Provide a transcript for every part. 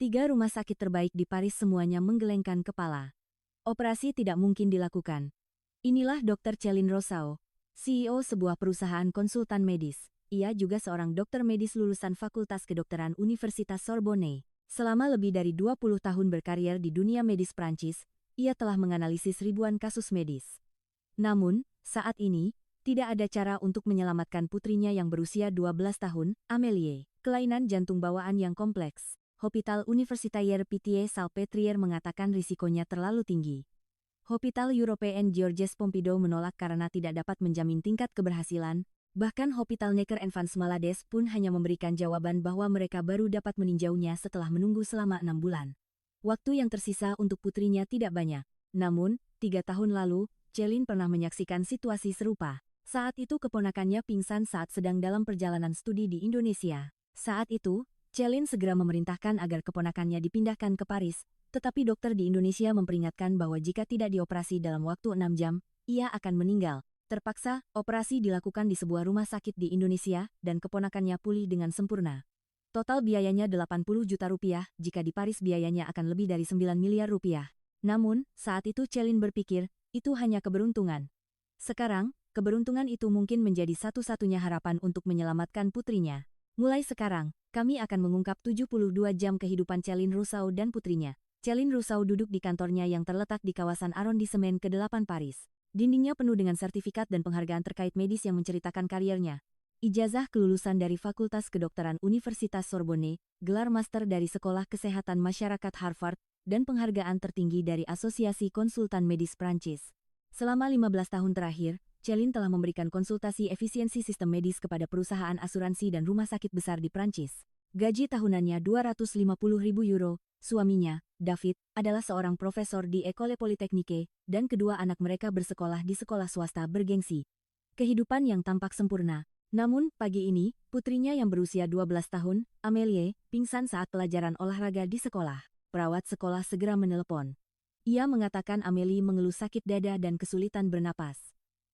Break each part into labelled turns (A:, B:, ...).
A: Tiga rumah sakit terbaik di Paris semuanya menggelengkan kepala. Operasi tidak mungkin dilakukan. Inilah Dr. Céline Rousseau, CEO sebuah perusahaan konsultan medis. Ia juga seorang dokter medis lulusan Fakultas Kedokteran Universitas Sorbonne. Selama lebih dari 20 tahun berkarier di dunia medis Prancis, ia telah menganalisis ribuan kasus medis. Namun, saat ini, tidak ada cara untuk menyelamatkan putrinya yang berusia 12 tahun, Amélie. Kelainan jantung bawaan yang kompleks. Hôpital Universitaire Pitié-Salpêtrière mengatakan risikonya terlalu tinggi. Hôpital Européen Georges Pompidou menolak karena tidak dapat menjamin tingkat keberhasilan. Bahkan Hôpital Necker-Enfants Malades pun hanya memberikan jawaban bahwa mereka baru dapat meninjaunya setelah menunggu selama 6 bulan. Waktu yang tersisa untuk putrinya tidak banyak. Namun, 3 tahun lalu, Céline pernah menyaksikan situasi serupa. Saat itu keponakannya pingsan saat sedang dalam perjalanan studi di Indonesia. Saat itu, Céline segera memerintahkan agar keponakannya dipindahkan ke Paris, tetapi dokter di Indonesia memperingatkan bahwa jika tidak dioperasi dalam waktu 6 jam, ia akan meninggal. Terpaksa, operasi dilakukan di sebuah rumah sakit di Indonesia, dan keponakannya pulih dengan sempurna. Total biayanya 80 juta rupiah, jika di Paris biayanya akan lebih dari 9 miliar rupiah. Namun, saat itu Céline berpikir, itu hanya keberuntungan. Sekarang, keberuntungan itu mungkin menjadi satu-satunya harapan untuk menyelamatkan putrinya. Mulai sekarang, kami akan mengungkap 72 jam kehidupan Céline Rousseau dan putrinya. Céline Rousseau duduk di kantornya yang terletak di kawasan Arrondissement ke-8 Paris. Dindingnya penuh dengan sertifikat dan penghargaan terkait medis yang menceritakan kariernya. Ijazah kelulusan dari Fakultas Kedokteran Universitas Sorbonne, gelar master dari Sekolah Kesehatan Masyarakat Harvard, dan penghargaan tertinggi dari Asosiasi Konsultan Medis Prancis. Selama 15 tahun terakhir, Céline telah memberikan konsultasi efisiensi sistem medis kepada perusahaan asuransi dan rumah sakit besar di Prancis. Gaji tahunannya 250.000 euro. Suaminya, David, adalah seorang profesor di École Polytechnique, dan kedua anak mereka bersekolah di sekolah swasta bergengsi. Kehidupan yang tampak sempurna. Namun, pagi ini, putrinya yang berusia 12 tahun, Amélie, pingsan saat pelajaran olahraga di sekolah. Perawat sekolah segera menelepon. Ia mengatakan Amélie mengeluh sakit dada dan kesulitan bernapas.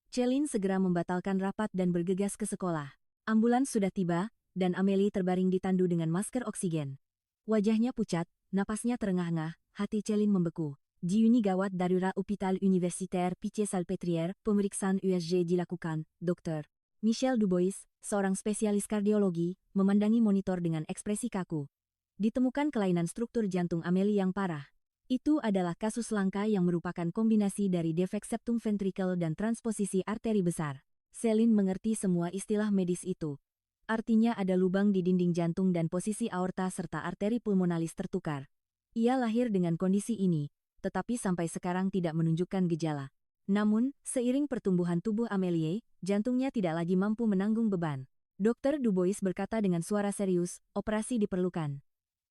A: Céline segera membatalkan rapat dan bergegas ke sekolah. Ambulans sudah tiba, dan Amélie terbaring ditandu dengan masker oksigen. Wajahnya pucat, napasnya terengah-engah, hati Céline membeku. Di unit gawat darurat Hôpital Universitaire Pitié-Salpêtrière, pemeriksaan USG dilakukan. Dr. Michel Dubois, seorang spesialis kardiologi, memandangi monitor dengan ekspresi kaku. Ditemukan kelainan struktur jantung Amélie yang parah. Itu adalah kasus langka yang merupakan kombinasi dari defek septum ventrikel dan transposisi arteri besar. Céline mengerti semua istilah medis itu. Artinya ada lubang di dinding jantung dan posisi aorta serta arteri pulmonalis tertukar. Ia lahir dengan kondisi ini, tetapi sampai sekarang tidak menunjukkan gejala. Namun, seiring pertumbuhan tubuh Amélie, jantungnya tidak lagi mampu menanggung beban. Dr. Dubois berkata dengan suara serius, operasi diperlukan.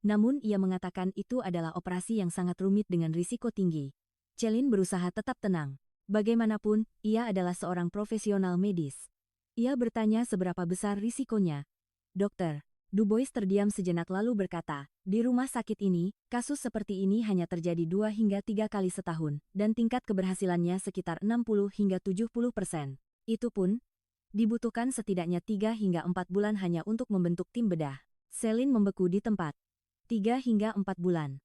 A: Namun ia mengatakan itu adalah operasi yang sangat rumit dengan risiko tinggi. Céline berusaha tetap tenang. Bagaimanapun, ia adalah seorang profesional medis. Ia bertanya seberapa besar risikonya. Dokter Dubois terdiam sejenak lalu berkata, di rumah sakit ini, kasus seperti ini hanya terjadi 2 hingga 3 kali setahun, dan tingkat keberhasilannya sekitar 60 hingga 70%. Itu pun, dibutuhkan setidaknya 3 hingga 4 bulan hanya untuk membentuk tim bedah. Céline membeku di tempat. 3 hingga 4 bulan.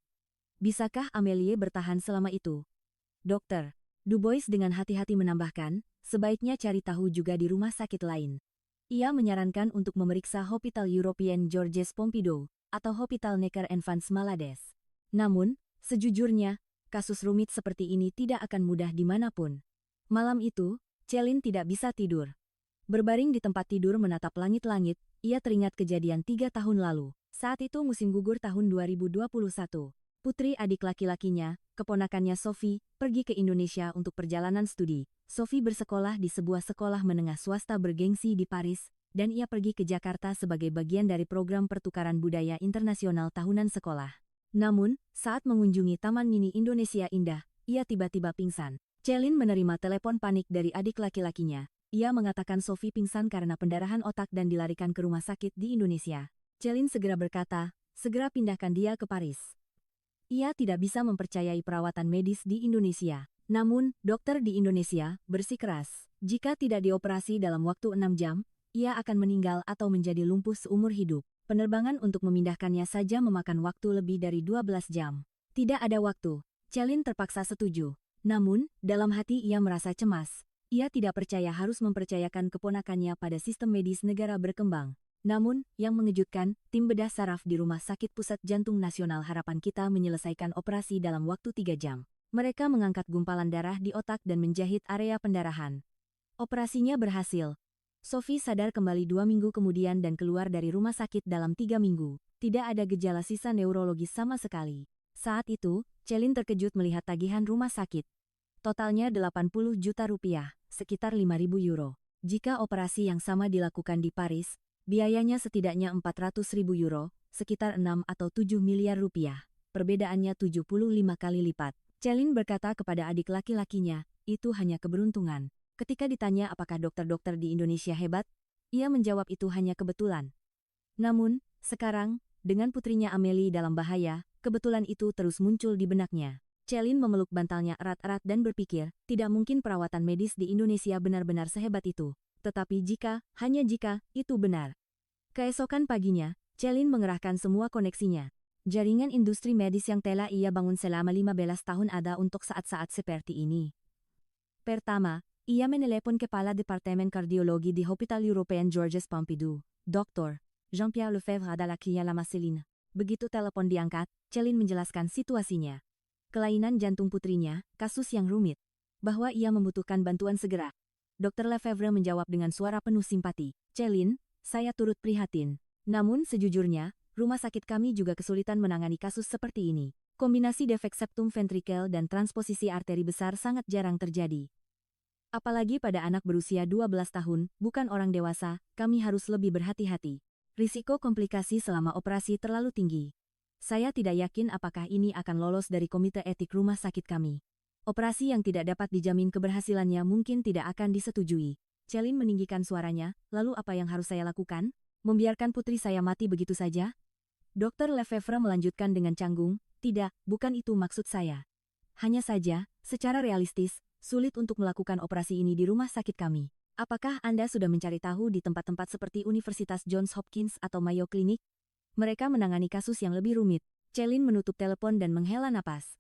A: Bisakah Amélie bertahan selama itu? Dokter Dubois dengan hati-hati menambahkan, sebaiknya cari tahu juga di rumah sakit lain. Ia menyarankan untuk memeriksa Hôpital Européen Georges Pompidou, atau Hôpital Necker-Enfants Malades. Namun, sejujurnya, kasus rumit seperti ini tidak akan mudah dimanapun. Malam itu, Céline tidak bisa tidur. Berbaring di tempat tidur menatap langit-langit, ia teringat kejadian 3 tahun lalu. Saat itu musim gugur tahun 2021. Putri adik laki-lakinya, keponakannya Sophie, pergi ke Indonesia untuk perjalanan studi. Sophie bersekolah di sebuah sekolah menengah swasta bergengsi di Paris, dan ia pergi ke Jakarta sebagai bagian dari program pertukaran budaya internasional tahunan sekolah. Namun, saat mengunjungi Taman Mini Indonesia Indah, ia tiba-tiba pingsan. Céline menerima telepon panik dari adik laki-lakinya. Ia mengatakan Sophie pingsan karena pendarahan otak dan dilarikan ke rumah sakit di Indonesia. Céline segera berkata, segera pindahkan dia ke Paris. Ia tidak bisa mempercayai perawatan medis di Indonesia. Namun, dokter di Indonesia bersikeras. Jika tidak dioperasi dalam waktu 6 jam, ia akan meninggal atau menjadi lumpuh seumur hidup. Penerbangan untuk memindahkannya saja memakan waktu lebih dari 12 jam. Tidak ada waktu. Celine terpaksa setuju. Namun, dalam hati ia merasa cemas. Ia tidak percaya harus mempercayakan keponakannya pada sistem medis negara berkembang. Namun, yang mengejutkan, tim bedah saraf di Rumah Sakit Pusat Jantung Nasional Harapan Kita menyelesaikan operasi dalam waktu 3 jam. Mereka mengangkat gumpalan darah di otak dan menjahit area pendarahan. Operasinya berhasil. Sophie sadar kembali 2 minggu kemudian dan keluar dari rumah sakit dalam 3 minggu. Tidak ada gejala sisa neurologis sama sekali. Saat itu, Celine terkejut melihat tagihan rumah sakit. Totalnya 80 juta rupiah, sekitar 5.000 euro. Jika operasi yang sama dilakukan di Paris, biayanya setidaknya 400.000 euro, sekitar 6 atau 7 miliar rupiah. Perbedaannya 75 kali lipat. Celine berkata kepada adik laki-lakinya, itu hanya keberuntungan. Ketika ditanya apakah dokter-dokter di Indonesia hebat, ia menjawab itu hanya kebetulan. Namun, sekarang, dengan putrinya Amelie dalam bahaya, kebetulan itu terus muncul di benaknya. Celine memeluk bantalnya erat-erat dan berpikir, tidak mungkin perawatan medis di Indonesia benar-benar sehebat itu. Tetapi hanya jika, itu benar. Keesokan paginya, Celine mengerahkan semua koneksinya. Jaringan industri medis yang telah ia bangun selama 15 tahun ada untuk saat-saat seperti ini. Pertama, ia menelepon kepala Departemen Kardiologi di Hospital European Georges Pompidou, Dr. Jean-Pierre Lefebvre adalah Kiala Marceline. Begitu telepon diangkat, Celine menjelaskan situasinya. Kelainan jantung putrinya, kasus yang rumit. Bahwa ia membutuhkan bantuan segera. Dr. Lefebvre menjawab dengan suara penuh simpati. Celine, saya turut prihatin. Namun sejujurnya, rumah sakit kami juga kesulitan menangani kasus seperti ini. Kombinasi defek septum ventrikel dan transposisi arteri besar sangat jarang terjadi. Apalagi pada anak berusia 12 tahun, bukan orang dewasa, kami harus lebih berhati-hati. Risiko komplikasi selama operasi terlalu tinggi. Saya tidak yakin apakah ini akan lolos dari komite etik rumah sakit kami. Operasi yang tidak dapat dijamin keberhasilannya mungkin tidak akan disetujui. Celine meninggikan suaranya, lalu apa yang harus saya lakukan? Membiarkan putri saya mati begitu saja? Dr. Lefebvre melanjutkan dengan canggung, tidak, bukan itu maksud saya. Hanya saja, secara realistis, sulit untuk melakukan operasi ini di rumah sakit kami. Apakah Anda sudah mencari tahu di tempat-tempat seperti Universitas Johns Hopkins atau Mayo Clinic? Mereka menangani kasus yang lebih rumit. Celine menutup telepon dan menghela napas.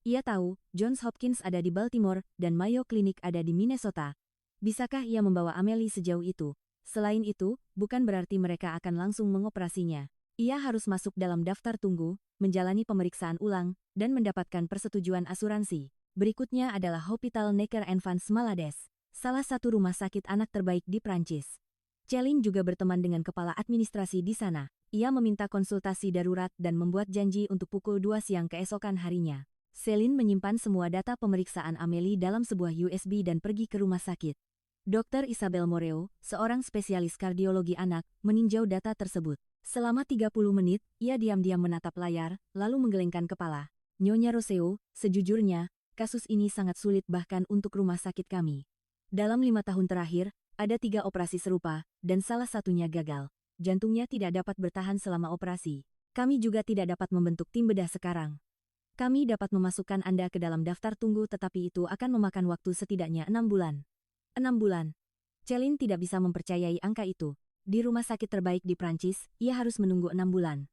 A: Ia tahu, Johns Hopkins ada di Baltimore dan Mayo Clinic ada di Minnesota. Bisakah ia membawa Amelie sejauh itu? Selain itu, bukan berarti mereka akan langsung mengoperasinya. Ia harus masuk dalam daftar tunggu, menjalani pemeriksaan ulang, dan mendapatkan persetujuan asuransi. Berikutnya adalah Hôpital Necker-Enfants Malades, salah satu rumah sakit anak terbaik di Prancis. Celine juga berteman dengan kepala administrasi di sana. Ia meminta konsultasi darurat dan membuat janji untuk pukul 2 siang keesokan harinya. Celine menyimpan semua data pemeriksaan Amelie dalam sebuah USB dan pergi ke rumah sakit. Dr. Isabel Moreo, seorang spesialis kardiologi anak, meninjau data tersebut. Selama 30 menit, ia diam-diam menatap layar, lalu menggelengkan kepala. Nyonya Roseo, sejujurnya, kasus ini sangat sulit bahkan untuk rumah sakit kami. Dalam 5 tahun terakhir, ada 3 operasi serupa, dan salah satunya gagal. Jantungnya tidak dapat bertahan selama operasi. Kami juga tidak dapat membentuk tim bedah sekarang. Kami dapat memasukkan Anda ke dalam daftar tunggu tetapi itu akan memakan waktu setidaknya 6 bulan. 6 bulan. Celine tidak bisa mempercayai angka itu. Di rumah sakit terbaik di Prancis, ia harus menunggu 6 bulan.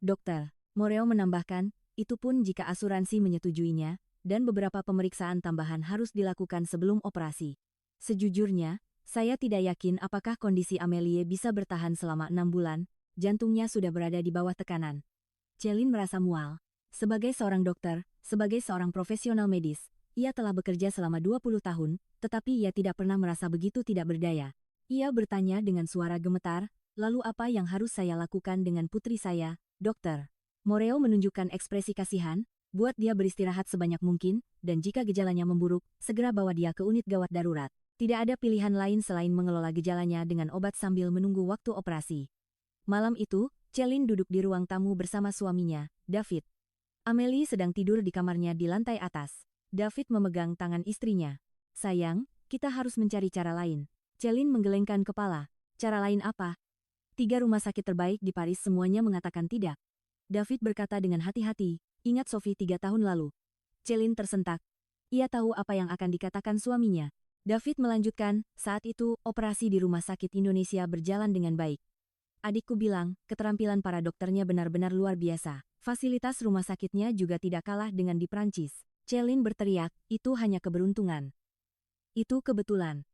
A: Dokter Moreo menambahkan, itu pun jika asuransi menyetujuinya, dan beberapa pemeriksaan tambahan harus dilakukan sebelum operasi. Sejujurnya, saya tidak yakin apakah kondisi Amelie bisa bertahan selama 6 bulan, jantungnya sudah berada di bawah tekanan. Celine merasa mual. Sebagai seorang dokter, sebagai seorang profesional medis, ia telah bekerja selama 20 tahun, tetapi ia tidak pernah merasa begitu tidak berdaya. Ia bertanya dengan suara gemetar, lalu apa yang harus saya lakukan dengan putri saya, dokter? Moreo menunjukkan ekspresi kasihan, buat dia beristirahat sebanyak mungkin, dan jika gejalanya memburuk, segera bawa dia ke unit gawat darurat. Tidak ada pilihan lain selain mengelola gejalanya dengan obat sambil menunggu waktu operasi. Malam itu, Celine duduk di ruang tamu bersama suaminya, David. Amelie sedang tidur di kamarnya di lantai atas. David memegang tangan istrinya. Sayang, kita harus mencari cara lain. Celine menggelengkan kepala. Cara lain apa? 3 rumah sakit terbaik di Paris semuanya mengatakan tidak. David berkata dengan hati-hati, ingat Sophie 3 tahun lalu. Celine tersentak. Ia tahu apa yang akan dikatakan suaminya. David melanjutkan, saat itu, operasi di Rumah Sakit Indonesia berjalan dengan baik. Adikku bilang, keterampilan para dokternya benar-benar luar biasa. Fasilitas rumah sakitnya juga tidak kalah dengan di Prancis. Celine berteriak, itu hanya keberuntungan. Itu kebetulan.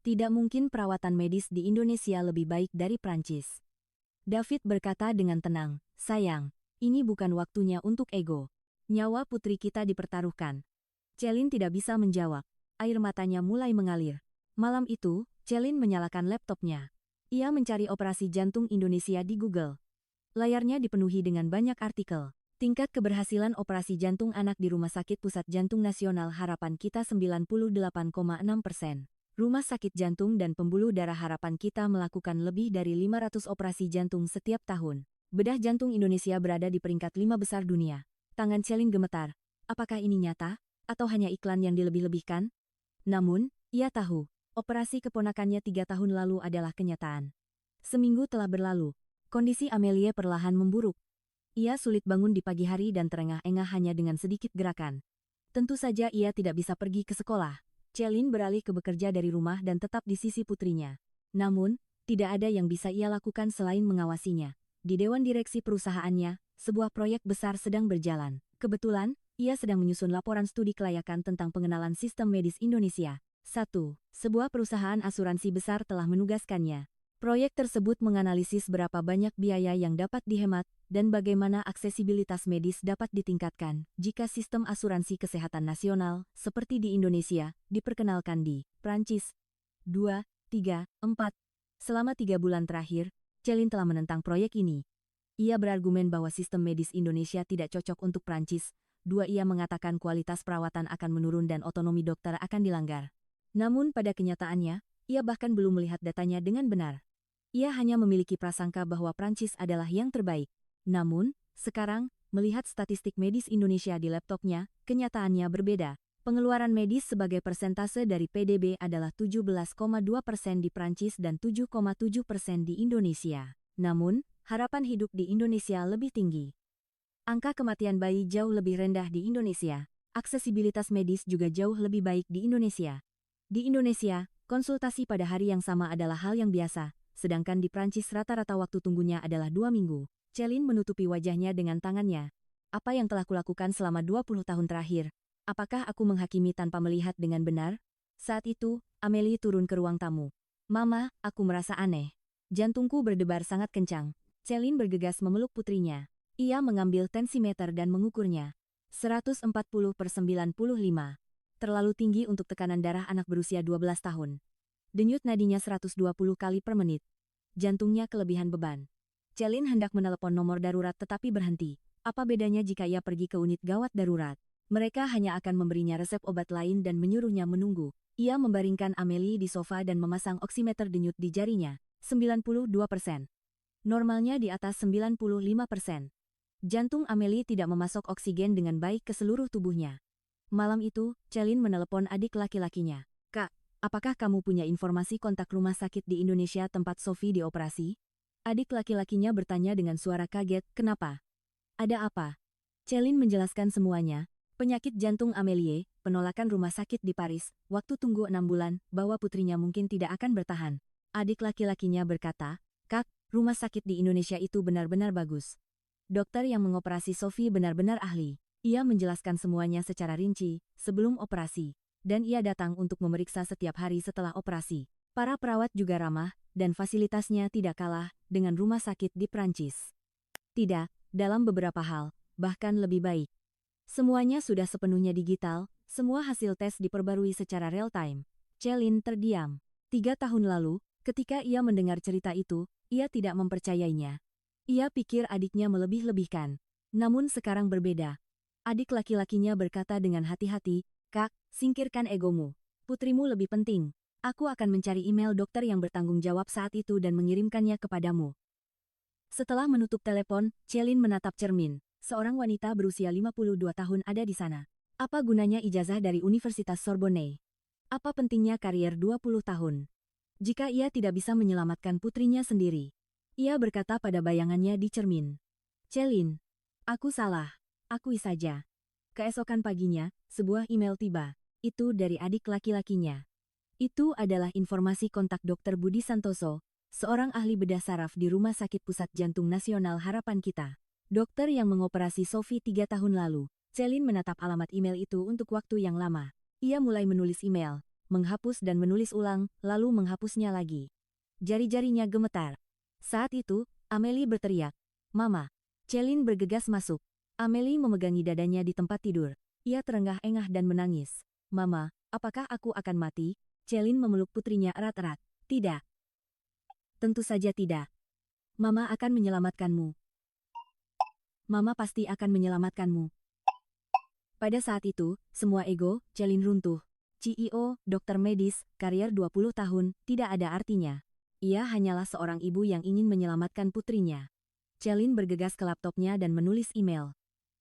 A: Tidak mungkin perawatan medis di Indonesia lebih baik dari Prancis. David berkata dengan tenang, sayang, ini bukan waktunya untuk ego. Nyawa putri kita dipertaruhkan. Celine tidak bisa menjawab. Air matanya mulai mengalir. Malam itu, Celine menyalakan laptopnya. Ia mencari operasi jantung Indonesia di Google. Layarnya dipenuhi dengan banyak artikel. Tingkat keberhasilan operasi jantung anak di Rumah Sakit Pusat Jantung Nasional Harapan Kita 98,6%. Rumah Sakit Jantung dan Pembuluh Darah Harapan Kita melakukan lebih dari 500 operasi jantung setiap tahun. Bedah jantung Indonesia berada di peringkat 5 besar dunia. Tangan Celine gemetar. Apakah ini nyata? Atau hanya iklan yang dilebih-lebihkan? Namun, ia tahu, operasi keponakannya 3 tahun lalu adalah kenyataan. Seminggu telah berlalu. Kondisi Amelie perlahan memburuk. Ia sulit bangun di pagi hari dan terengah-engah hanya dengan sedikit gerakan. Tentu saja ia tidak bisa pergi ke sekolah. Celine beralih ke bekerja dari rumah dan tetap di sisi putrinya. Namun, tidak ada yang bisa ia lakukan selain mengawasinya. Di dewan direksi perusahaannya, sebuah proyek besar sedang berjalan. Kebetulan, ia sedang menyusun laporan studi kelayakan tentang pengenalan sistem medis Indonesia. 1. Sebuah perusahaan asuransi besar telah menugaskannya. Proyek tersebut menganalisis berapa banyak biaya yang dapat dihemat dan bagaimana aksesibilitas medis dapat ditingkatkan jika sistem asuransi kesehatan nasional, seperti di Indonesia, diperkenalkan di Prancis. 2, 3, 4. Selama 3 bulan terakhir, Celine telah menentang proyek ini. Ia berargumen bahwa sistem medis Indonesia tidak cocok untuk Prancis. 2. Ia mengatakan kualitas perawatan akan menurun dan otonomi dokter akan dilanggar. Namun pada kenyataannya, ia bahkan belum melihat datanya dengan benar. Ia hanya memiliki prasangka bahwa Prancis adalah yang terbaik. Namun, sekarang, melihat statistik medis Indonesia di laptopnya, kenyataannya berbeda. Pengeluaran medis sebagai persentase dari PDB adalah 17,2% di Prancis dan 7,7% di Indonesia. Namun, harapan hidup di Indonesia lebih tinggi. Angka kematian bayi jauh lebih rendah di Indonesia. Aksesibilitas medis juga jauh lebih baik di Indonesia. Di Indonesia, konsultasi pada hari yang sama adalah hal yang biasa. Sedangkan di Prancis rata-rata waktu tunggunya adalah 2 minggu. Celine menutupi wajahnya dengan tangannya. Apa yang telah kulakukan selama 20 tahun terakhir? Apakah aku menghakimi tanpa melihat dengan benar? Saat itu, Amelie turun ke ruang tamu. Mama, aku merasa aneh. Jantungku berdebar sangat kencang. Celine bergegas memeluk putrinya. Ia mengambil tensimeter dan mengukurnya. 140/95. Terlalu tinggi untuk tekanan darah anak berusia 12 tahun. Denyut nadinya 120 kali per menit. Jantungnya kelebihan beban. Celine hendak menelepon nomor darurat tetapi berhenti. Apa bedanya jika ia pergi ke unit gawat darurat? Mereka hanya akan memberinya resep obat lain dan menyuruhnya menunggu. Ia membaringkan Amelie di sofa dan memasang oximeter denyut di jarinya. 92%. Normalnya di atas 95%. Jantung Amelie tidak memasok oksigen dengan baik ke seluruh tubuhnya. Malam itu, Celine menelepon adik laki-lakinya. Kak, apakah kamu punya informasi kontak rumah sakit di Indonesia tempat Sophie dioperasi? Adik laki-lakinya bertanya dengan suara kaget, kenapa? Ada apa? Celine menjelaskan semuanya. Penyakit jantung Amelie, penolakan rumah sakit di Paris, waktu tunggu 6 bulan, bahwa putrinya mungkin tidak akan bertahan. Adik laki-lakinya berkata, Kak, rumah sakit di Indonesia itu benar-benar bagus. Dokter yang mengoperasi Sophie benar-benar ahli. Ia menjelaskan semuanya secara rinci, sebelum operasi. Dan ia datang untuk memeriksa setiap hari setelah operasi. Para perawat juga ramah, dan fasilitasnya tidak kalah dengan rumah sakit di Prancis. Tidak, dalam beberapa hal, bahkan lebih baik. Semuanya sudah sepenuhnya digital, semua hasil tes diperbarui secara real-time. Celine terdiam. 3 tahun lalu, ketika ia mendengar cerita itu, ia tidak mempercayainya. Ia pikir adiknya melebih-lebihkan. Namun sekarang berbeda. Adik laki-lakinya berkata dengan hati-hati, Kak, singkirkan egomu. Putrimu lebih penting. Aku akan mencari email dokter yang bertanggung jawab saat itu dan mengirimkannya kepadamu. Setelah menutup telepon, Celine menatap cermin. Seorang wanita berusia 52 tahun ada di sana. Apa gunanya ijazah dari Universitas Sorbonne? Apa pentingnya karier 20 tahun? Jika ia tidak bisa menyelamatkan putrinya sendiri. Ia berkata pada bayangannya di cermin. Celine, aku salah. Akui saja. Keesokan paginya, sebuah email tiba. Itu dari adik laki-lakinya. Itu adalah informasi kontak Dr. Budi Santoso, seorang ahli bedah saraf di Rumah Sakit Pusat Jantung Nasional Harapan Kita. Dokter yang mengoperasi Sophie 3 tahun lalu. Celine menatap alamat email itu untuk waktu yang lama. Ia mulai menulis email, menghapus dan menulis ulang, lalu menghapusnya lagi. Jari-jarinya gemetar. Saat itu, Amelie berteriak, "Mama!" Celine bergegas masuk. Amelie memegangi dadanya di tempat tidur. Ia terengah-engah dan menangis. "Mama, apakah aku akan mati?" Celine memeluk putrinya erat-erat. "Tidak. Tentu saja tidak. Mama akan menyelamatkanmu. Mama pasti akan menyelamatkanmu." Pada saat itu, semua ego Celine runtuh. CEO, dokter medis, karier 20 tahun, tidak ada artinya. Ia hanyalah seorang ibu yang ingin menyelamatkan putrinya. Celine bergegas ke laptopnya dan menulis email.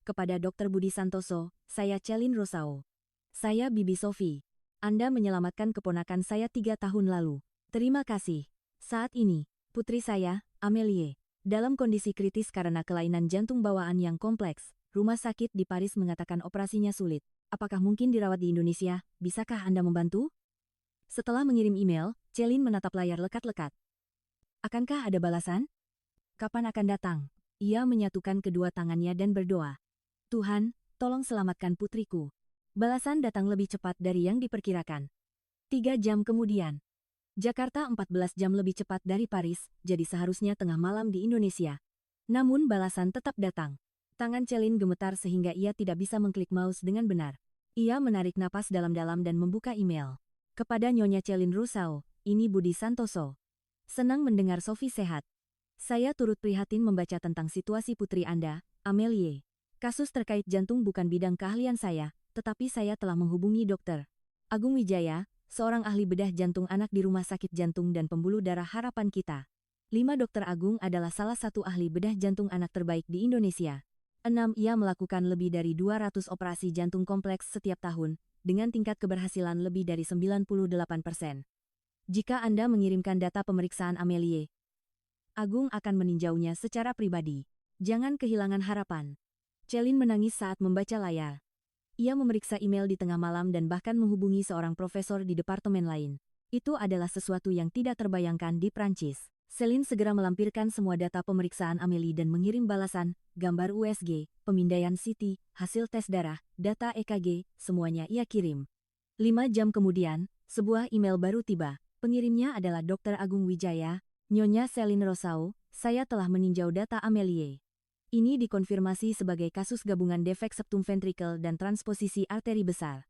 A: "Kepada Dr. Budi Santoso, saya Celine Rosao. Saya Bibi Sophie. Anda menyelamatkan keponakan saya 3 tahun lalu. Terima kasih. Saat ini, putri saya, Amelie, dalam kondisi kritis karena kelainan jantung bawaan yang kompleks. Rumah sakit di Paris mengatakan operasinya sulit. Apakah mungkin dirawat di Indonesia? Bisakah Anda membantu?" Setelah mengirim email, Celine menatap layar lekat-lekat. Akankah ada balasan? Kapan akan datang? Ia menyatukan kedua tangannya dan berdoa. "Tuhan, tolong selamatkan putriku." Balasan datang lebih cepat dari yang diperkirakan. 3 jam kemudian. Jakarta 14 jam lebih cepat dari Paris, jadi seharusnya tengah malam di Indonesia. Namun balasan tetap datang. Tangan Celine gemetar sehingga ia tidak bisa mengklik mouse dengan benar. Ia menarik napas dalam-dalam dan membuka email. "Kepada Nyonya Celine Rosao, ini Budi Santoso. Senang mendengar Sophie sehat. Saya turut prihatin membaca tentang situasi putri Anda, Amelie. Kasus terkait jantung bukan bidang keahlian saya, tetapi saya telah menghubungi Dr. Agung Wijaya, seorang ahli bedah jantung anak di Rumah Sakit Jantung dan Pembuluh Darah Harapan Kita. 5 Dr. Agung adalah salah satu ahli bedah jantung anak terbaik di Indonesia. 6. Ia melakukan lebih dari 200 operasi jantung kompleks setiap tahun, dengan tingkat keberhasilan lebih dari 98%. Jika Anda mengirimkan data pemeriksaan Amelie, Agung akan meninjaunya secara pribadi. Jangan kehilangan harapan." Celine menangis saat membaca layar. Ia memeriksa email di tengah malam dan bahkan menghubungi seorang profesor di departemen lain. Itu adalah sesuatu yang tidak terbayangkan di Prancis. Celine segera melampirkan semua data pemeriksaan Amelie dan mengirim balasan, gambar USG, pemindaian CT, hasil tes darah, data EKG, semuanya ia kirim. 5 jam kemudian, sebuah email baru tiba. Pengirimnya adalah Dr. Agung Wijaya. "Nyonya Celine Rosao, saya telah meninjau data Amelie. Ini dikonfirmasi sebagai kasus gabungan defek septum ventrikel dan transposisi arteri besar.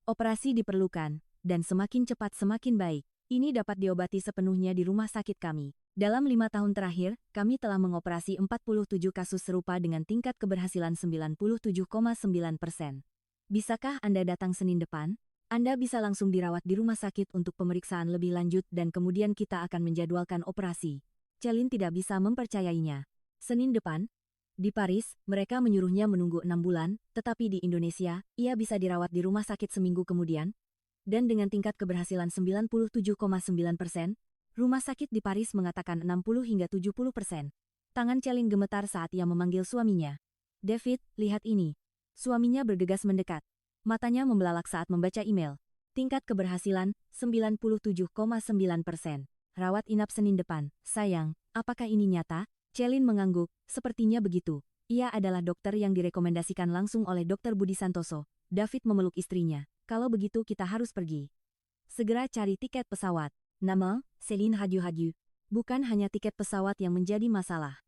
A: Operasi diperlukan, dan semakin cepat semakin baik. Ini dapat diobati sepenuhnya di rumah sakit kami. Dalam 5 tahun terakhir, kami telah mengoperasi 47 kasus serupa dengan tingkat keberhasilan 97,9%. Bisakah Anda datang Senin depan? Anda bisa langsung dirawat di rumah sakit untuk pemeriksaan lebih lanjut dan kemudian kita akan menjadwalkan operasi." Celine tidak bisa mempercayainya. Senin depan? Di Paris, mereka menyuruhnya menunggu 6 bulan, tetapi di Indonesia, ia bisa dirawat di rumah sakit seminggu kemudian. Dan dengan tingkat keberhasilan 97,9%, rumah sakit di Paris mengatakan 60 hingga 70%. Tangan Celine gemetar saat ia memanggil suaminya. "David, lihat ini." Suaminya bergegas mendekat. Matanya membelalak saat membaca email. Tingkat keberhasilan, 97,9%. Rawat inap Senin depan. "Sayang, apakah ini nyata?" Celine mengangguk, "Sepertinya begitu. Ia adalah dokter yang direkomendasikan langsung oleh Dr. Budi Santoso." David memeluk istrinya. "Kalau begitu kita harus pergi. Segera cari tiket pesawat." Nama, Celine Haju-Haju. Bukan hanya tiket pesawat yang menjadi masalah.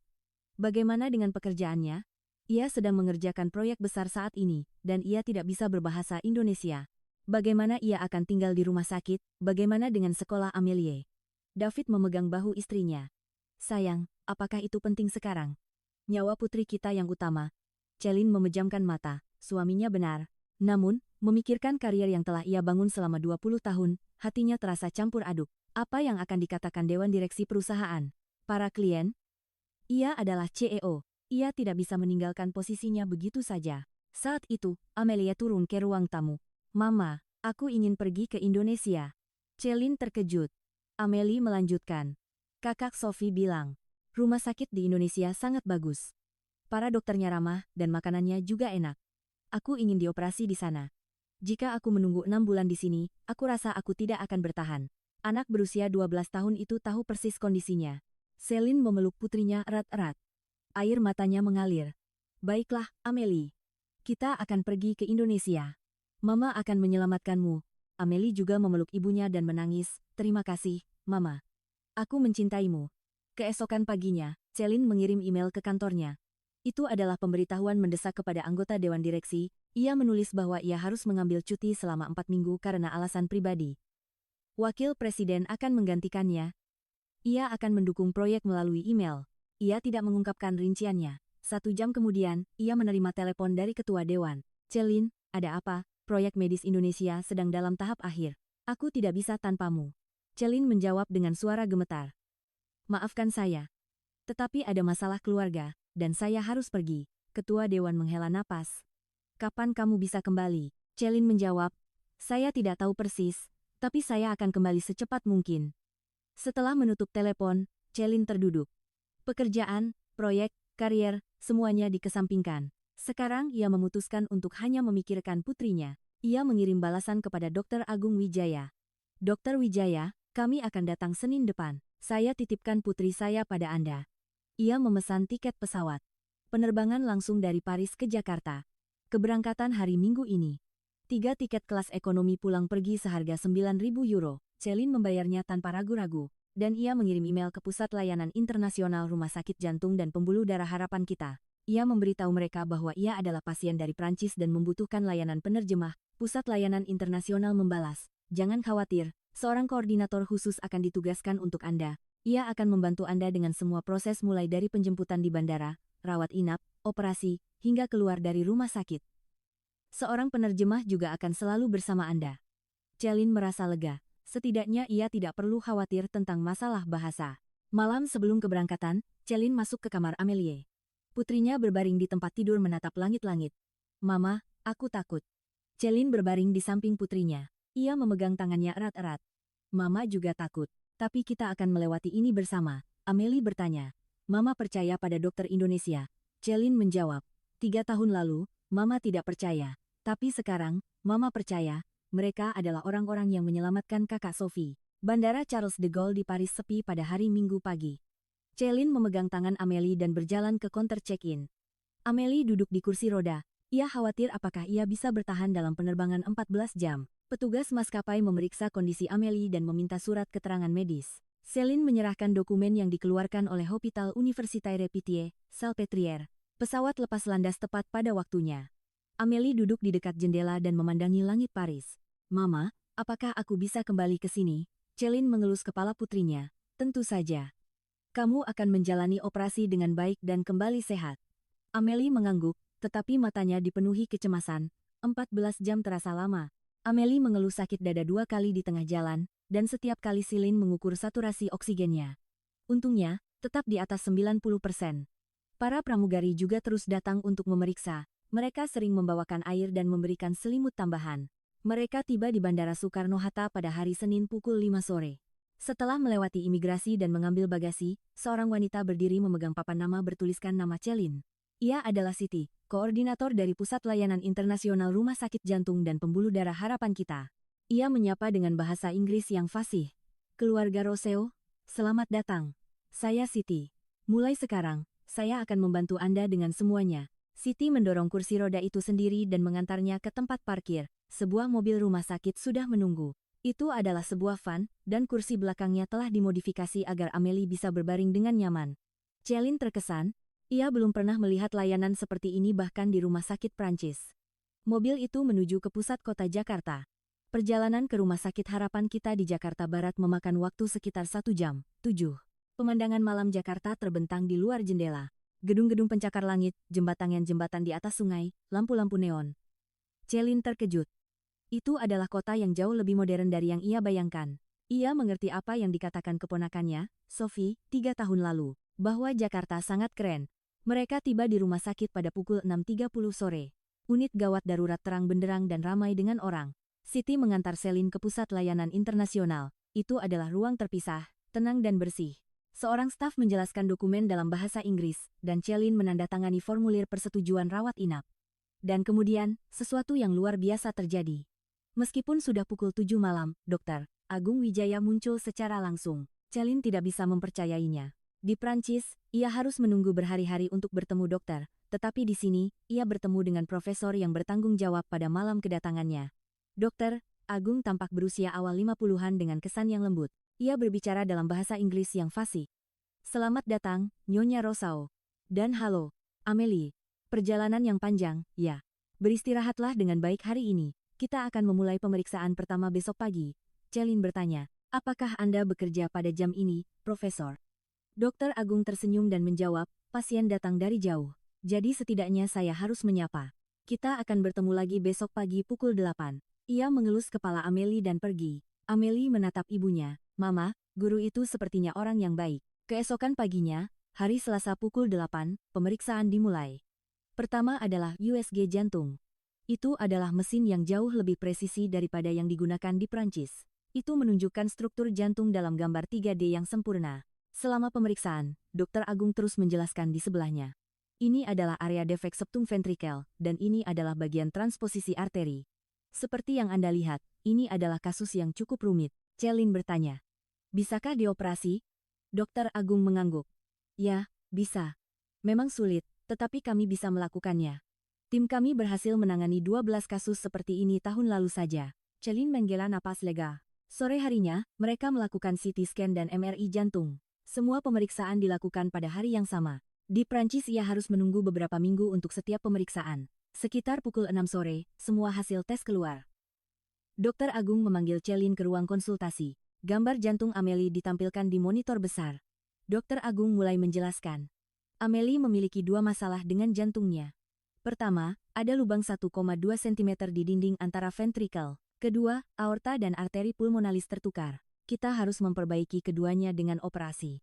A: Bagaimana dengan pekerjaannya? Ia sedang mengerjakan proyek besar saat ini, dan ia tidak bisa berbahasa Indonesia. Bagaimana ia akan tinggal di rumah sakit? Bagaimana dengan sekolah Amelie? David memegang bahu istrinya. "Sayang, apakah itu penting sekarang? Nyawa putri kita yang utama." Celine memejamkan mata. Suaminya benar. Namun, memikirkan karier yang telah ia bangun selama 20 tahun, hatinya terasa campur aduk. Apa yang akan dikatakan Dewan Direksi perusahaan? Para klien? Ia adalah CEO. Ia tidak bisa meninggalkan posisinya begitu saja. Saat itu, Amelia turun ke ruang tamu. "Mama, aku ingin pergi ke Indonesia." Celine terkejut. Amelie melanjutkan. "Kakak Sophie bilang, rumah sakit di Indonesia sangat bagus. Para dokternya ramah dan makanannya juga enak. Aku ingin dioperasi di sana. Jika aku menunggu 6 bulan di sini, aku rasa aku tidak akan bertahan. Anak berusia 12 tahun itu tahu persis kondisinya. Celine memeluk putrinya erat-erat. Air matanya mengalir. Baiklah, Amelie. Kita akan pergi ke Indonesia. Mama akan menyelamatkanmu. Amelie juga memeluk ibunya dan menangis. Terima kasih, Mama. Aku mencintaimu. Keesokan paginya, Celine mengirim email ke kantornya. Itu adalah pemberitahuan mendesak kepada anggota Dewan Direksi. Ia menulis bahwa ia harus mengambil cuti selama 4 minggu karena alasan pribadi. Wakil Presiden akan menggantikannya. Ia akan mendukung proyek melalui email. Ia tidak mengungkapkan rinciannya. 1 jam kemudian, ia menerima telepon dari Ketua Dewan. Celine, ada apa? Proyek medis Indonesia sedang dalam tahap akhir. Aku tidak bisa tanpamu. Celine menjawab dengan suara gemetar. Maafkan saya. Tetapi ada masalah keluarga, dan saya harus pergi. Ketua Dewan menghela napas. Kapan kamu bisa kembali? Celine menjawab. Saya tidak tahu persis, tapi saya akan kembali secepat mungkin. Setelah menutup telepon, Celine terduduk. Pekerjaan, proyek, karier, semuanya dikesampingkan. Sekarang ia memutuskan untuk hanya memikirkan putrinya. Ia mengirim balasan kepada Dr. Agung Wijaya. Dr. Wijaya, kami akan datang Senin depan. Saya titipkan putri saya pada Anda. Ia memesan tiket pesawat. Penerbangan langsung dari Paris ke Jakarta. Keberangkatan hari Minggu ini. 3 tiket kelas ekonomi pulang pergi seharga 9.000 euro. Celine membayarnya tanpa ragu-ragu. Dan ia mengirim email ke Pusat Layanan Internasional Rumah Sakit Jantung dan Pembuluh Darah Harapan Kita. Ia memberitahu mereka bahwa ia adalah pasien dari Prancis dan membutuhkan layanan penerjemah. Pusat Layanan Internasional membalas, jangan khawatir, seorang koordinator khusus akan ditugaskan untuk Anda. Ia akan membantu Anda dengan semua proses mulai dari penjemputan di bandara, rawat inap, operasi, hingga keluar dari rumah sakit. Seorang penerjemah juga akan selalu bersama Anda. Celine merasa lega. Setidaknya ia tidak perlu khawatir tentang masalah bahasa. Malam sebelum keberangkatan, Celine masuk ke kamar Amelie. Putrinya berbaring di tempat tidur menatap langit-langit. Mama, aku takut. Celine berbaring di samping putrinya. Ia memegang tangannya erat-erat. Mama juga takut. Tapi kita akan melewati ini bersama. Amelie bertanya. Mama percaya pada dokter Indonesia. Celine menjawab. 3 tahun lalu, Mama tidak percaya. Tapi sekarang, Mama percaya. Mereka adalah orang-orang yang menyelamatkan kakak Sophie. Bandara Charles de Gaulle di Paris sepi pada hari Minggu pagi. Celine memegang tangan Amelie dan berjalan ke counter check-in. Amelie duduk di kursi roda. Ia khawatir apakah ia bisa bertahan dalam penerbangan 14 jam. Petugas maskapai memeriksa kondisi Amelie dan meminta surat keterangan medis. Celine menyerahkan dokumen yang dikeluarkan oleh Hôpital Universitaire Pitié, Salpêtrière. Pesawat lepas landas tepat pada waktunya. Amelie duduk di dekat jendela dan memandangi langit Paris. Mama, apakah aku bisa kembali ke sini? Celine mengelus kepala putrinya. Tentu saja. Kamu akan menjalani operasi dengan baik dan kembali sehat. Amelie mengangguk, tetapi matanya dipenuhi kecemasan. 14 jam terasa lama. Amelie mengeluh sakit dada 2 kali di tengah jalan, dan setiap kali Celine mengukur saturasi oksigennya. Untungnya, tetap di atas 90%. Para pramugari juga terus datang untuk memeriksa. Mereka sering membawakan air dan memberikan selimut tambahan. Mereka tiba di Bandara Soekarno-Hatta pada hari Senin pukul 5 sore. Setelah melewati imigrasi dan mengambil bagasi, seorang wanita berdiri memegang papan nama bertuliskan nama Celine. Ia adalah Siti, koordinator dari Pusat Layanan Internasional Rumah Sakit Jantung dan Pembuluh Darah Harapan Kita. Ia menyapa dengan bahasa Inggris yang fasih. Keluarga Rousseau, selamat datang. Saya Siti. Mulai sekarang, saya akan membantu Anda dengan semuanya. Siti mendorong kursi roda itu sendiri dan mengantarnya ke tempat parkir. Sebuah mobil rumah sakit sudah menunggu. Itu adalah sebuah van, dan kursi belakangnya telah dimodifikasi agar Amelie bisa berbaring dengan nyaman. Celine terkesan. Ia belum pernah melihat layanan seperti ini bahkan di rumah sakit Prancis. Mobil itu menuju ke pusat kota Jakarta. Perjalanan ke rumah sakit Harapan Kita di Jakarta Barat memakan waktu sekitar 1 jam. 7. Pemandangan malam Jakarta terbentang di luar jendela. Gedung-gedung pencakar langit, jembatan di atas sungai, lampu-lampu neon. Celine terkejut. Itu adalah kota yang jauh lebih modern dari yang ia bayangkan. Ia mengerti apa yang dikatakan keponakannya, Sophie, 3 tahun lalu, bahwa Jakarta sangat keren. Mereka tiba di rumah sakit pada pukul 6.30 sore. Unit gawat darurat terang benderang dan ramai dengan orang. Siti mengantar Celine ke Pusat Layanan Internasional. Itu adalah ruang terpisah, tenang dan bersih. Seorang staf menjelaskan dokumen dalam bahasa Inggris, dan Celine menandatangani formulir persetujuan rawat inap. Dan kemudian, sesuatu yang luar biasa terjadi. Meskipun sudah pukul 7 malam, dokter, Agung Wijaya muncul secara langsung. Celine tidak bisa mempercayainya. Di Prancis, ia harus menunggu berhari-hari untuk bertemu dokter, tetapi di sini, ia bertemu dengan profesor yang bertanggung jawab pada malam kedatangannya. Dokter, Agung tampak berusia awal 50-an dengan kesan yang lembut. Ia berbicara dalam bahasa Inggris yang fasih. Selamat datang, Nyonya Rosao. Dan halo, Amelie. Perjalanan yang panjang, ya. Beristirahatlah dengan baik hari ini. Kita akan memulai pemeriksaan pertama besok pagi. Celine bertanya, apakah Anda bekerja pada jam ini, Profesor? Dokter Agung tersenyum dan menjawab, pasien datang dari jauh. Jadi setidaknya saya harus menyapa. Kita akan bertemu lagi besok pagi pukul 8. Ia mengelus kepala Amelie dan pergi. Amelie menatap ibunya. Mama, guru itu sepertinya orang yang baik. Keesokan paginya, hari Selasa pukul 8, pemeriksaan dimulai. Pertama adalah USG jantung. Itu adalah mesin yang jauh lebih presisi daripada yang digunakan di Prancis. Itu menunjukkan struktur jantung dalam gambar 3D yang sempurna. Selama pemeriksaan, Dr. Agung terus menjelaskan di sebelahnya. Ini adalah area defek septum ventrikel, dan ini adalah bagian transposisi arteri. Seperti yang Anda lihat, ini adalah kasus yang cukup rumit. Celine bertanya. Bisakah dioperasi? Dr. Agung mengangguk. Ya, bisa. Memang sulit, tetapi kami bisa melakukannya. Tim kami berhasil menangani 12 kasus seperti ini tahun lalu saja. Celine menghela napas lega. Sore harinya, mereka melakukan CT scan dan MRI jantung. Semua pemeriksaan dilakukan pada hari yang sama. Di Prancis ia harus menunggu beberapa minggu untuk setiap pemeriksaan. Sekitar pukul 6 sore, semua hasil tes keluar. Dr. Agung memanggil Celine ke ruang konsultasi. Gambar jantung Amelie ditampilkan di monitor besar. Dr. Agung mulai menjelaskan. Amelie memiliki dua masalah dengan jantungnya. Pertama, ada lubang 1,2 cm di dinding antara ventrikel. Kedua, aorta dan arteri pulmonalis tertukar. Kita harus memperbaiki keduanya dengan operasi.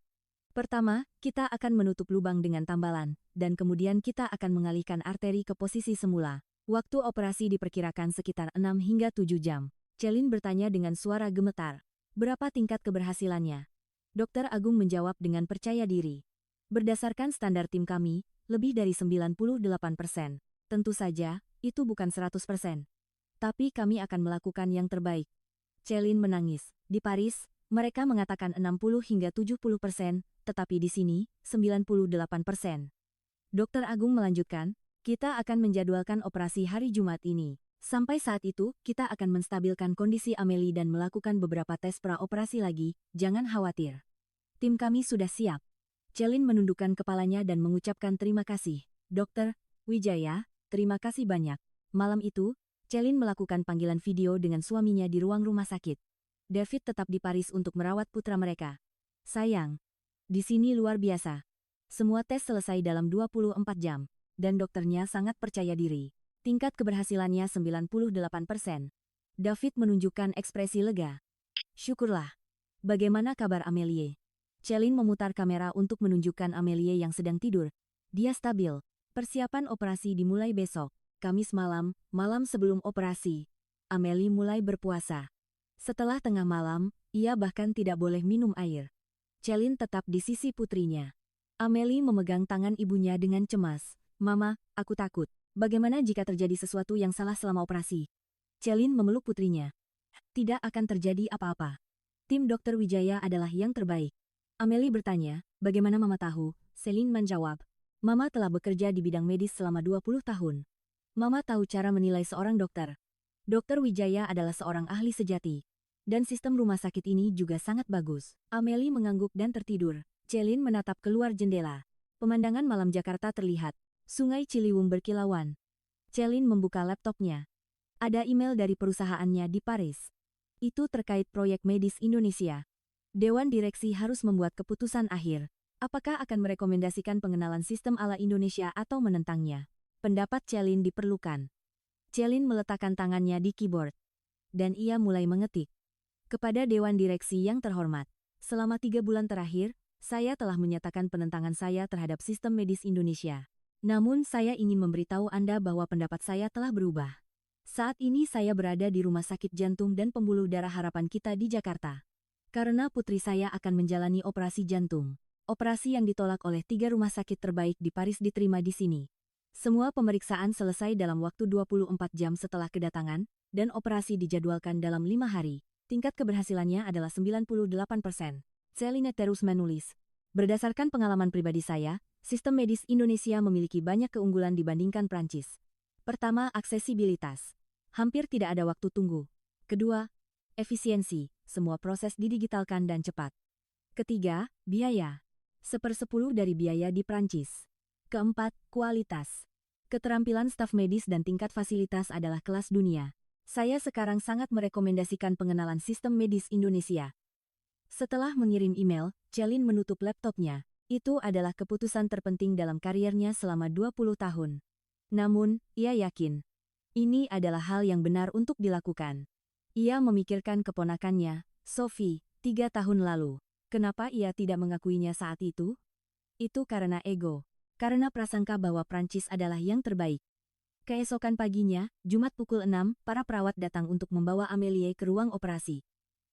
A: Pertama, kita akan menutup lubang dengan tambalan, dan kemudian kita akan mengalihkan arteri ke posisi semula. Waktu operasi diperkirakan sekitar 6 hingga 7 jam. Celine bertanya dengan suara gemetar. Berapa tingkat keberhasilannya? Dr. Agung menjawab dengan percaya diri. Berdasarkan standar tim kami, lebih dari 98%. Tentu saja, itu bukan 100%. Tapi kami akan melakukan yang terbaik. Celine menangis. Di Paris, mereka mengatakan 60 hingga 70%, tetapi di sini, 98%. Dr. Agung melanjutkan, kita akan menjadwalkan operasi hari Jumat ini. Sampai saat itu, kita akan menstabilkan kondisi Amelie dan melakukan beberapa tes praoperasi lagi, jangan khawatir. Tim kami sudah siap. Celine menundukkan kepalanya dan mengucapkan terima kasih. Dokter Wijaya, terima kasih banyak. Malam itu, Celine melakukan panggilan video dengan suaminya di ruang rumah sakit. David tetap di Paris untuk merawat putra mereka. Sayang, di sini luar biasa. Semua tes selesai dalam 24 jam, dan dokternya sangat percaya diri. Tingkat keberhasilannya 98%. David menunjukkan ekspresi lega. Syukurlah. Bagaimana kabar Amelie? Celine memutar kamera untuk menunjukkan Amelie yang sedang tidur. Dia stabil. Persiapan operasi dimulai besok. Kamis malam, malam sebelum operasi. Amelie mulai berpuasa. Setelah tengah malam, ia bahkan tidak boleh minum air. Celine tetap di sisi putrinya. Amelie memegang tangan ibunya dengan cemas. Mama, aku takut. Bagaimana jika terjadi sesuatu yang salah selama operasi? Celine memeluk putrinya. Tidak akan terjadi apa-apa. Tim Dr. Wijaya adalah yang terbaik. Amelie bertanya, bagaimana Mama tahu? Celine menjawab, Mama telah bekerja di bidang medis selama 20 tahun. Mama tahu cara menilai seorang dokter. Dr. Wijaya adalah seorang ahli sejati. Dan sistem rumah sakit ini juga sangat bagus. Amelie mengangguk dan tertidur. Celine menatap keluar jendela. Pemandangan malam Jakarta terlihat. Sungai Ciliwung berkilauan. Celine membuka laptopnya. Ada email dari perusahaannya di Paris. Itu terkait proyek medis Indonesia. Dewan Direksi harus membuat keputusan akhir. Apakah akan merekomendasikan pengenalan sistem ala Indonesia atau menentangnya? Pendapat Celine diperlukan. Celine meletakkan tangannya di keyboard. Dan ia mulai mengetik. Kepada Dewan Direksi yang terhormat, selama 3 bulan terakhir, saya telah menyatakan penentangan saya terhadap sistem medis Indonesia. Namun saya ingin memberitahu Anda bahwa pendapat saya telah berubah. Saat ini saya berada di Rumah Sakit Jantung dan Pembuluh Darah Harapan Kita di Jakarta. Karena putri saya akan menjalani operasi jantung. Operasi yang ditolak oleh 3 rumah sakit terbaik di Paris diterima di sini. Semua pemeriksaan selesai dalam waktu 24 jam setelah kedatangan, dan operasi dijadwalkan dalam 5 hari. Tingkat keberhasilannya adalah 98%. Celine terus menulis. Berdasarkan pengalaman pribadi saya, sistem medis Indonesia memiliki banyak keunggulan dibandingkan Prancis. Pertama, aksesibilitas. Hampir tidak ada waktu tunggu. Kedua, efisiensi. Semua proses didigitalkan dan cepat. Ketiga, biaya. 1/10 dari biaya di Prancis. Keempat, kualitas. Keterampilan staf medis dan tingkat fasilitas adalah kelas dunia. Saya sekarang sangat merekomendasikan pengenalan sistem medis Indonesia. Setelah mengirim email, Celine menutup laptopnya. Itu adalah keputusan terpenting dalam kariernya selama 20 tahun. Namun, ia yakin, ini adalah hal yang benar untuk dilakukan. Ia memikirkan keponakannya, Sophie, 3 tahun lalu. Kenapa ia tidak mengakuinya saat itu? Itu karena ego. Karena prasangka bahwa Prancis adalah yang terbaik. Keesokan paginya, Jumat pukul 6, para perawat datang untuk membawa Amélie ke ruang operasi.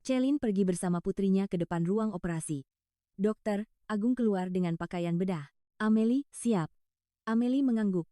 A: Celine pergi bersama putrinya ke depan ruang operasi. Dokter, Agung keluar dengan pakaian bedah. Amélie, siap. Amélie mengangguk.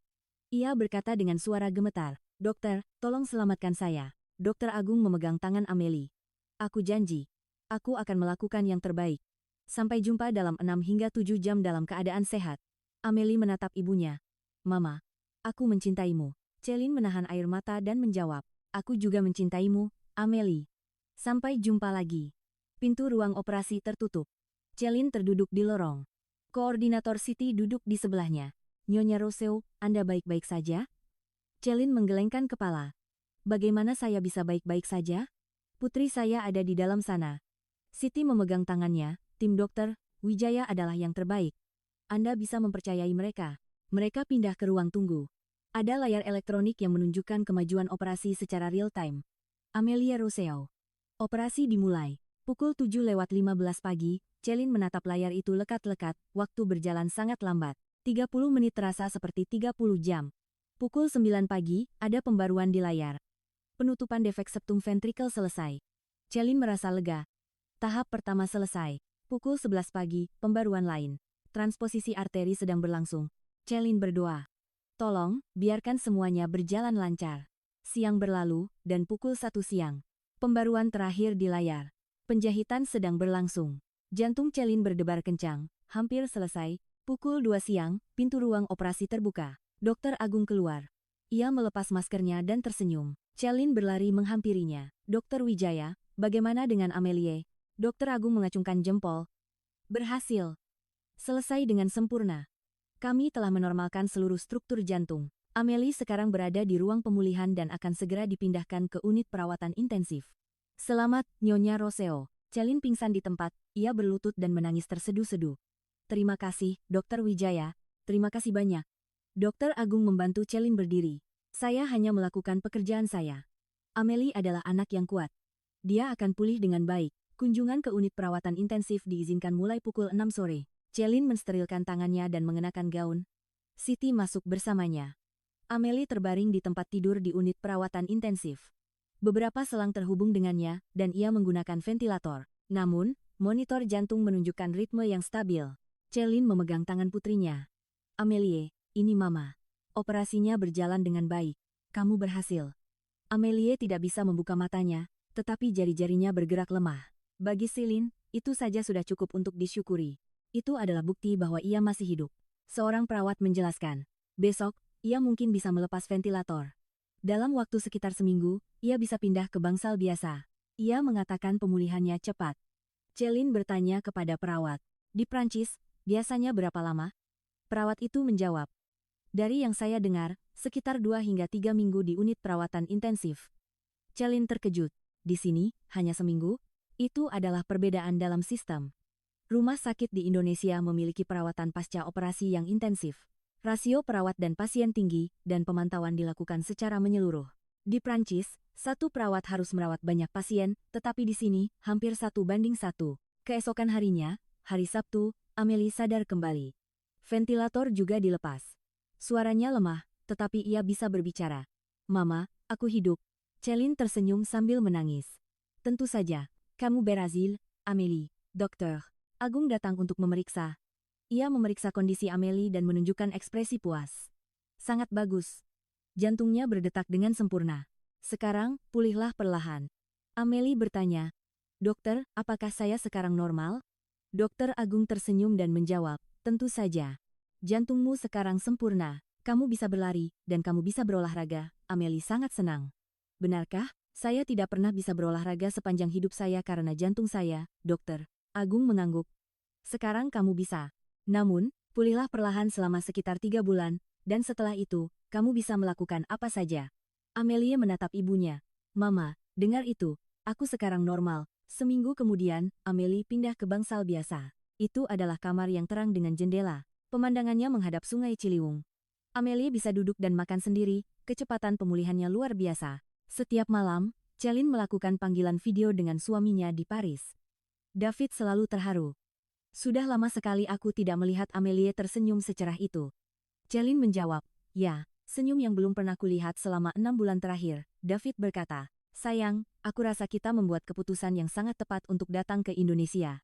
A: Ia berkata dengan suara gemetar, "Dokter, tolong selamatkan saya." Dokter Agung memegang tangan Amélie. "Aku janji. Aku akan melakukan yang terbaik. Sampai jumpa dalam 6 hingga 7 jam dalam keadaan sehat." Amélie menatap ibunya. "Mama, aku mencintaimu." Celine menahan air mata dan menjawab, "Aku juga mencintaimu, Amélie." Sampai jumpa lagi. Pintu ruang operasi tertutup. Celine terduduk di lorong. Koordinator Siti duduk di sebelahnya. "Nyonya Rousseau, Anda baik-baik saja?" Celine menggelengkan kepala. "Bagaimana saya bisa baik-baik saja? Putri saya ada di dalam sana." Siti memegang tangannya. "Tim dokter, Wijaya adalah yang terbaik. Anda bisa mempercayai mereka." Mereka pindah ke ruang tunggu. Ada layar elektronik yang menunjukkan kemajuan operasi secara real-time. Amélie Rousseau. Operasi dimulai. Pukul 7:15 pagi, Celine menatap layar itu lekat-lekat, waktu berjalan sangat lambat. 30 menit terasa seperti 30 jam. Pukul 9 pagi, ada pembaruan di layar. Penutupan defek septum ventrikel selesai. Celine merasa lega. Tahap pertama selesai. Pukul 11 pagi, pembaruan lain. Transposisi arteri sedang berlangsung. Celine berdoa. "Tolong, biarkan semuanya berjalan lancar." Siang berlalu, dan pukul 1 siang. Pembaruan terakhir di layar. Penjahitan sedang berlangsung. Jantung Celine berdebar kencang. Hampir selesai. Pukul 2 siang, pintu ruang operasi terbuka. Dokter Agung keluar. Ia melepas maskernya dan tersenyum. Celine berlari menghampirinya. "Dokter Wijaya, bagaimana dengan Amélie?" Dokter Agung mengacungkan jempol. "Berhasil. Selesai dengan sempurna. Kami telah menormalkan seluruh struktur jantung. Amélie sekarang berada di ruang pemulihan dan akan segera dipindahkan ke unit perawatan intensif." "Selamat, Nyonya Rousseau." Celine pingsan di tempat, ia berlutut dan menangis terseduh-seduh. "Terima kasih, Dokter Wijaya. Terima kasih banyak." Dokter Agung membantu Celine berdiri. "Saya hanya melakukan pekerjaan saya. Amélie adalah anak yang kuat. Dia akan pulih dengan baik." Kunjungan ke unit perawatan intensif diizinkan mulai pukul 6 sore. Celine mensterilkan tangannya dan mengenakan gaun. Siti masuk bersamanya. Amélie terbaring di tempat tidur di unit perawatan intensif. Beberapa selang terhubung dengannya, dan ia menggunakan ventilator. Namun, monitor jantung menunjukkan ritme yang stabil. Celine memegang tangan putrinya. "Amélie, ini Mama. Operasinya berjalan dengan baik. Kamu berhasil." Amélie tidak bisa membuka matanya, tetapi jari-jarinya bergerak lemah. Bagi Celine, itu saja sudah cukup untuk disyukuri. Itu adalah bukti bahwa ia masih hidup. Seorang perawat menjelaskan. "Besok, ia mungkin bisa melepas ventilator. Dalam waktu sekitar seminggu, ia bisa pindah ke bangsal biasa." Ia mengatakan pemulihannya cepat. Celine bertanya kepada perawat. "Di Prancis, biasanya berapa lama?" Perawat itu menjawab. "Dari yang saya dengar, sekitar 2 hingga 3 minggu di unit perawatan intensif." Celine terkejut. "Di sini, hanya seminggu?" Itu adalah perbedaan dalam sistem. Rumah sakit di Indonesia memiliki perawatan pasca operasi yang intensif. Rasio perawat dan pasien tinggi, dan pemantauan dilakukan secara menyeluruh. Di Prancis, satu perawat harus merawat banyak pasien, tetapi di sini, hampir 1:1. Keesokan harinya, hari Sabtu, Amélie sadar kembali. Ventilator juga dilepas. Suaranya lemah, tetapi ia bisa berbicara. "Mama, aku hidup." Celine tersenyum sambil menangis. "Tentu saja, kamu berhasil, Amélie." Dokter Agung datang untuk memeriksa. Ia memeriksa kondisi Amélie dan menunjukkan ekspresi puas. "Sangat bagus. Jantungnya berdetak dengan sempurna. Sekarang, pulihlah perlahan." Amélie bertanya, Dokter, apakah saya sekarang normal? Dokter Agung tersenyum dan menjawab, tentu saja. Jantungmu sekarang sempurna, kamu bisa berlari, dan kamu bisa berolahraga. Amelie sangat senang. Benarkah? Saya tidak pernah bisa berolahraga sepanjang hidup saya karena jantung saya, dokter. Agung mengangguk. Sekarang kamu bisa. Namun, pulihlah perlahan selama sekitar 3 bulan, dan setelah itu, kamu bisa melakukan apa saja. Amelie menatap ibunya. Mama, dengar itu, aku sekarang normal. Seminggu kemudian, Amelie pindah ke bangsal biasa. Itu adalah kamar yang terang dengan jendela. Pemandangannya menghadap Sungai Ciliwung. Amelie bisa duduk dan makan sendiri, kecepatan pemulihannya luar biasa. Setiap malam, Celine melakukan panggilan video dengan suaminya di Paris. David selalu terharu. Sudah lama sekali aku tidak melihat Amelie tersenyum secerah itu. Celine menjawab, ya, senyum yang belum pernah kulihat selama 6 bulan terakhir. David berkata, sayang, aku rasa kita membuat keputusan yang sangat tepat untuk datang ke Indonesia.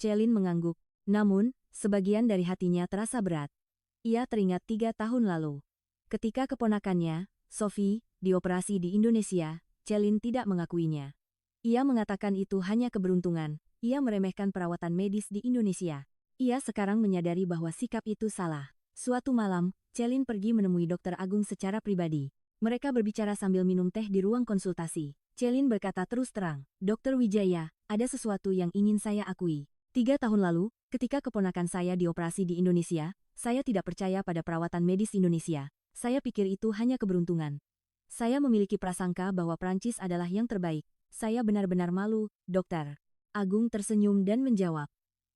A: Celine mengangguk, namun, sebagian dari hatinya terasa berat. Ia teringat 3 tahun lalu. Ketika keponakannya, Sophie, dioperasi di Indonesia, Celine tidak mengakuinya. Ia mengatakan itu hanya keberuntungan. Ia meremehkan perawatan medis di Indonesia. Ia sekarang menyadari bahwa sikap itu salah. Suatu malam, Celine pergi menemui Dokter Agung secara pribadi. Mereka berbicara sambil minum teh di ruang konsultasi. Celine berkata terus terang, Dokter Wijaya, ada sesuatu yang ingin saya akui. 3 tahun lalu, ketika keponakan saya dioperasi di Indonesia, saya tidak percaya pada perawatan medis Indonesia. Saya pikir itu hanya keberuntungan. Saya memiliki prasangka bahwa Prancis adalah yang terbaik. Saya benar-benar malu, dokter. Agung tersenyum dan menjawab.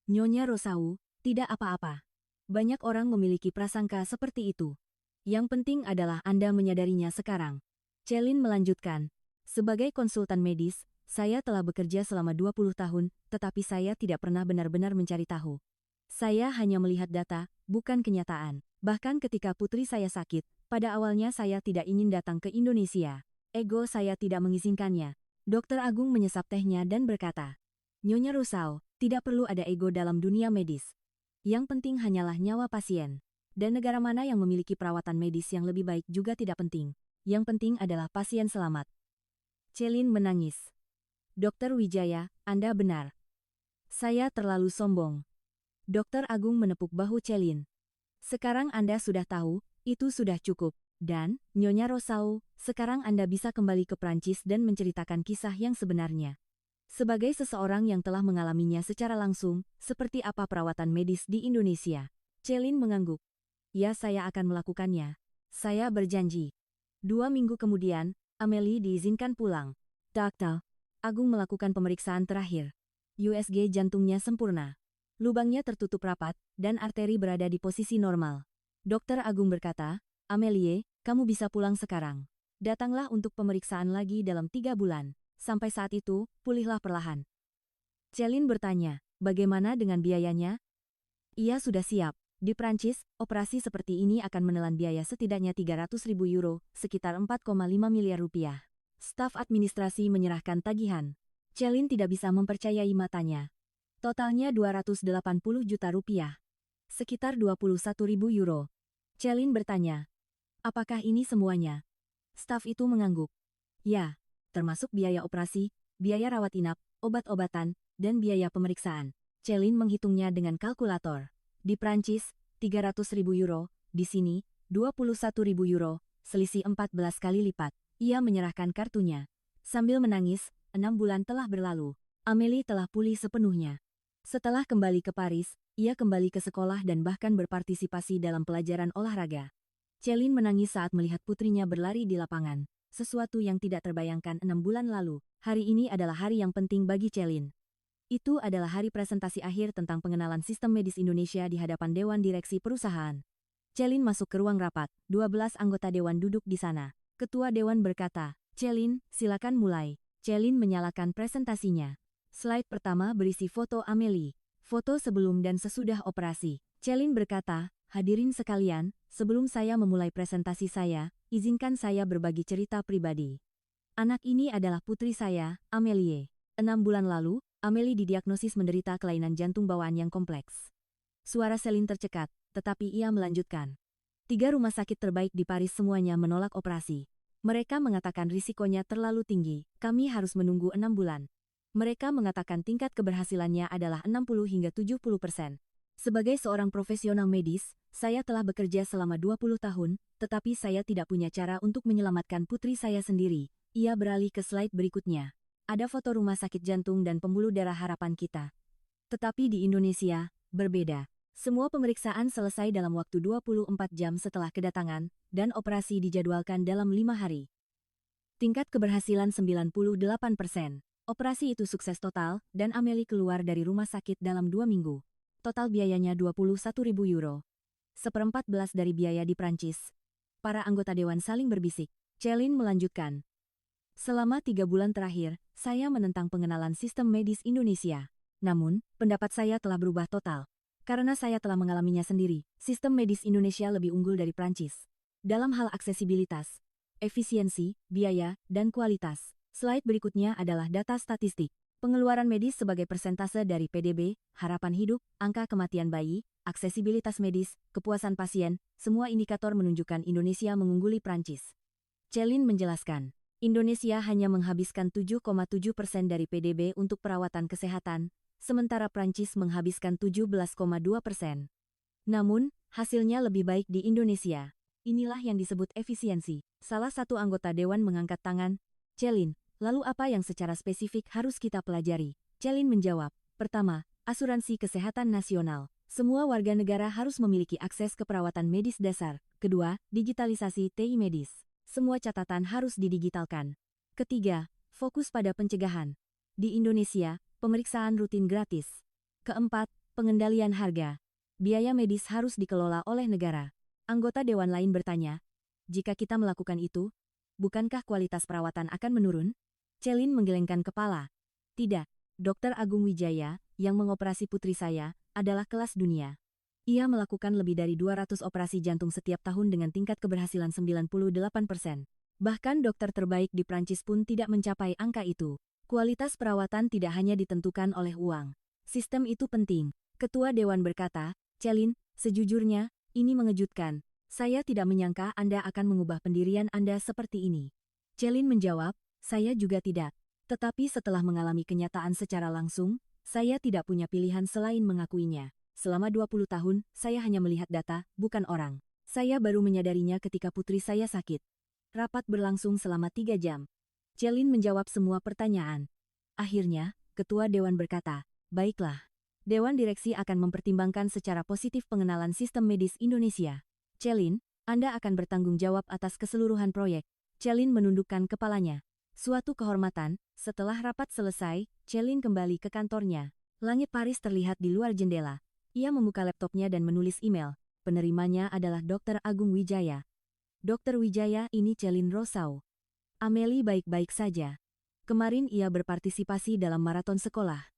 A: Nyonya Rosau, tidak apa-apa. Banyak orang memiliki prasangka seperti itu. Yang penting adalah Anda menyadarinya sekarang. Celine melanjutkan. Sebagai konsultan medis, saya telah bekerja selama 20 tahun, tetapi saya tidak pernah benar-benar mencari tahu. Saya hanya melihat data, bukan kenyataan. Bahkan ketika putri saya sakit, pada awalnya saya tidak ingin datang ke Indonesia. Ego saya tidak mengizinkannya. Dokter Agung menyesap tehnya dan berkata, Nyonya Rosau, tidak perlu ada ego dalam dunia medis. Yang penting hanyalah nyawa pasien. Dan negara mana yang memiliki perawatan medis yang lebih baik juga tidak penting. Yang penting adalah pasien selamat. Celine menangis. Dokter Wijaya, Anda benar. Saya terlalu sombong. Dokter Agung menepuk bahu Celine. Sekarang Anda sudah tahu, itu sudah cukup. Dan, Nyonya Rosau, sekarang Anda bisa kembali ke Prancis dan menceritakan kisah yang sebenarnya. Sebagai seseorang yang telah mengalaminya secara langsung, seperti apa perawatan medis di Indonesia. Celine mengangguk. Ya, saya akan melakukannya. Saya berjanji. 2 minggu kemudian, Amelie diizinkan pulang. Dokter Agung melakukan pemeriksaan terakhir. USG jantungnya sempurna. Lubangnya tertutup rapat, dan arteri berada di posisi normal. Dokter Agung berkata, Amelie, kamu bisa pulang sekarang. Datanglah untuk pemeriksaan lagi dalam 3 bulan. Sampai saat itu, pulihlah perlahan. Celine bertanya, bagaimana dengan biayanya? Ia sudah siap. Di Prancis, operasi seperti ini akan menelan biaya setidaknya 300.000 euro, sekitar 4,5 miliar rupiah. Staf administrasi menyerahkan tagihan. Celine tidak bisa mempercayai matanya. Totalnya 280 juta rupiah. Sekitar 21.000 euro. Celine bertanya, apakah ini semuanya? Staf itu mengangguk. Ya, termasuk biaya operasi, biaya rawat inap, obat-obatan, dan biaya pemeriksaan. Celine menghitungnya dengan kalkulator. Di Prancis, 300.000 euro, di sini, 21.000 euro, selisih 14 kali lipat. Ia menyerahkan kartunya. Sambil menangis, 6 bulan telah berlalu. Amelie telah pulih sepenuhnya. Setelah kembali ke Paris, ia kembali ke sekolah dan bahkan berpartisipasi dalam pelajaran olahraga. Celine menangis saat melihat putrinya berlari di lapangan. Sesuatu yang tidak terbayangkan 6 bulan lalu. Hari ini adalah hari yang penting bagi Celine. Itu adalah hari presentasi akhir tentang pengenalan sistem medis Indonesia di hadapan Dewan Direksi Perusahaan. Celine masuk ke ruang rapat, 12 anggota Dewan duduk di sana. Ketua Dewan berkata, Celine, silakan mulai. Celine menyalakan presentasinya. Slide pertama berisi foto Amelie. Foto sebelum dan sesudah operasi. Celine berkata, hadirin sekalian, sebelum saya memulai presentasi saya, izinkan saya berbagi cerita pribadi. Anak ini adalah putri saya, Amelie. 6 bulan lalu, Amelie didiagnosis menderita kelainan jantung bawaan yang kompleks. Suara Celine tercekat, tetapi ia melanjutkan. 3 rumah sakit terbaik di Paris semuanya menolak operasi. Mereka mengatakan risikonya terlalu tinggi, kami harus menunggu 6 bulan. Mereka mengatakan tingkat keberhasilannya adalah 60 hingga 70%. Sebagai seorang profesional medis, saya telah bekerja selama 20 tahun, tetapi saya tidak punya cara untuk menyelamatkan putri saya sendiri. Ia beralih ke slide berikutnya. Ada foto rumah sakit jantung dan pembuluh darah harapan kita. Tetapi di Indonesia, berbeda. Semua pemeriksaan selesai dalam waktu 24 jam setelah kedatangan, dan operasi dijadwalkan dalam 5 hari. Tingkat keberhasilan 98%. Operasi itu sukses total, dan Amelie keluar dari rumah sakit dalam 2 minggu. Total biayanya 21.000 euro. Seperempat belas dari biaya di Prancis. Para anggota dewan saling berbisik. Celine melanjutkan. Selama 3 bulan terakhir, saya menentang pengenalan sistem medis Indonesia. Namun, pendapat saya telah berubah total. Karena saya telah mengalaminya sendiri, sistem medis Indonesia lebih unggul dari Prancis. Dalam hal aksesibilitas, efisiensi, biaya, dan kualitas. Slide berikutnya adalah data statistik. Pengeluaran medis sebagai persentase dari PDB, harapan hidup, angka kematian bayi, aksesibilitas medis, kepuasan pasien, semua indikator menunjukkan Indonesia mengungguli Prancis. Celine menjelaskan, Indonesia hanya menghabiskan 7,7% dari PDB untuk perawatan kesehatan, sementara Prancis menghabiskan 17,2%. Namun, hasilnya lebih baik di Indonesia. Inilah yang disebut efisiensi. Salah satu anggota dewan mengangkat tangan. Celine, lalu apa yang secara spesifik harus kita pelajari? Celine menjawab, pertama, asuransi kesehatan nasional. Semua warga negara harus memiliki akses ke perawatan medis dasar. Kedua, digitalisasi TI medis. Semua catatan harus didigitalkan. Ketiga, fokus pada pencegahan. Di Indonesia, pemeriksaan rutin gratis. Keempat, pengendalian harga. Biaya medis harus dikelola oleh negara. Anggota dewan lain bertanya, jika kita melakukan itu, bukankah kualitas perawatan akan menurun? Celine menggelengkan kepala. Tidak, Dr. Agung Wijaya, yang mengoperasi putri saya, adalah kelas dunia. Ia melakukan lebih dari 200 operasi jantung setiap tahun dengan tingkat keberhasilan 98%. Bahkan dokter terbaik di Prancis pun tidak mencapai angka itu. Kualitas perawatan tidak hanya ditentukan oleh uang. Sistem itu penting. Ketua Dewan berkata, Celine, sejujurnya, ini mengejutkan. Saya tidak menyangka Anda akan mengubah pendirian Anda seperti ini. Celine menjawab, saya juga tidak. Tetapi setelah mengalami kenyataan secara langsung, saya tidak punya pilihan selain mengakuinya. Selama 20 tahun, saya hanya melihat data, bukan orang. Saya baru menyadarinya ketika putri saya sakit. Rapat berlangsung selama 3 jam. Celine menjawab semua pertanyaan. Akhirnya, Ketua Dewan berkata, baiklah. Dewan Direksi akan mempertimbangkan secara positif pengenalan sistem medis Indonesia. Celine, Anda akan bertanggung jawab atas keseluruhan proyek. Celine menundukkan kepalanya. Suatu kehormatan, setelah rapat selesai, Celine kembali ke kantornya. Langit Paris terlihat di luar jendela. Ia membuka laptopnya dan menulis email. Penerimanya adalah Dr. Agung Wijaya. Dr. Wijaya, ini Celine Rosau. Amelie baik-baik saja. Kemarin ia berpartisipasi dalam maraton sekolah.